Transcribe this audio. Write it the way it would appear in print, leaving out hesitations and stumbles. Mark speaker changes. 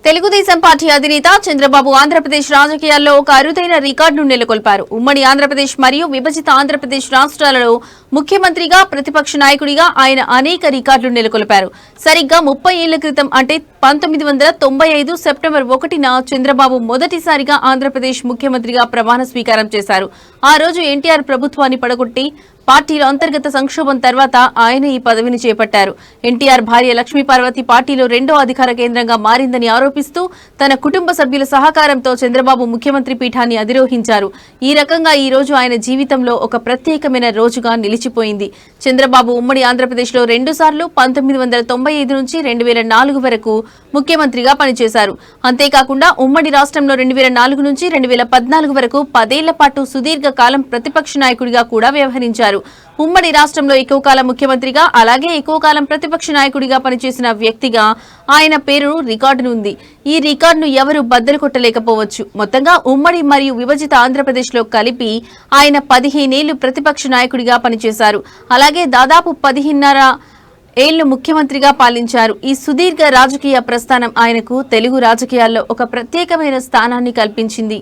Speaker 1: Telugu Desam party అధినేత చంద్రబాబు ఆంధ్రప్రదేశ్ రాజకీయాల్లో ఒక అరుదైన రికార్డును నెలకొల్పారు. ఉమ్మడి ఆంధ్రప్రదేశ్ మరియు విభజిత ఆంధ్రప్రదేశ్ రాష్ట్రాలలో ముఖ్యమంత్రిగా, ప్రతిపక్ష నాయకుడిగా ఆయన అనేక రికార్డులు నెలకొల్పారు. సరిగ్గా 30 ఏళ్ల క్రితం అంటే 1995 సెప్టెంబర్ 1న చంద్రబాబు మొదటిసారిగా ఆంధ్రప్రదేశ్ ముఖ్యమంత్రిగా ప్రమాణ స్వీకారం చేశారు. ఆ రోజు ఎన్టీఆర్ ప్రభుత్వాన్ని పడగొట్టి పార్టీలో అంతర్గత సంక్షోభం తర్వాత ఆయన ఈ పదవిని చేపట్టారు. ఎన్టీఆర్ భార్య లక్ష్మీపార్వతి పార్టీలో రెండో అధికార కేంద్రంగా మారిందని ఆరోపిస్తూ తన కుటుంబ సభ్యుల సహకారంతో చంద్రబాబు ముఖ్యమంత్రి పీఠాన్ని అధిరోహించారు. ఈ రకంగా ఈ రోజు ఆయన జీవితంలో ఒక ప్రత్యేకమైన రోజుగా నిలిచిపోయింది. చంద్రబాబు ఉమ్మడి ఆంధ్రప్రదేశ్లో 2 సార్లు 1995 నుంచి 2004 వరకు ముఖ్యమంత్రిగా పనిచేశారు. అంతేకాకుండా ఉమ్మడి రాష్ట్రంలో 2004 నుంచి 2014 వరకు 10 ఏళ్ల పాటు సుదీర్ఘ కాలం ప్రతిపక్ష నాయకుడిగా కూడా వ్యవహరించారు. ఉమ్మడి రాష్ట్రంలో ఎక్కువ కాలం ముఖ్యమంత్రిగా, అలాగే ఎక్కువ కాలం ప్రతిపక్ష నాయకుడిగా పనిచేసిన వ్యక్తిగా ఆయన పేరు రికార్డునుంది. ఈ రికార్డును ఎవరు బద్దలు కొట్టలేకపోవచ్చు. మొత్తంగా ఉమ్మడి మరియు విభజిత ఆంధ్రప్రదేశ్లో కలిపి ఆయన 15 ఏళ్లు ప్రతిపక్ష నాయకుడిగా పనిచేశారు. అలాగే దాదాపు 10.5 ఏళ్లు ముఖ్యమంత్రిగా పాలించారు. ఈ సుదీర్ఘ రాజకీయ ప్రస్థానం ఆయనకు తెలుగు రాజకీయాల్లో ఒక ప్రత్యేకమైన స్థానాన్ని కల్పించింది.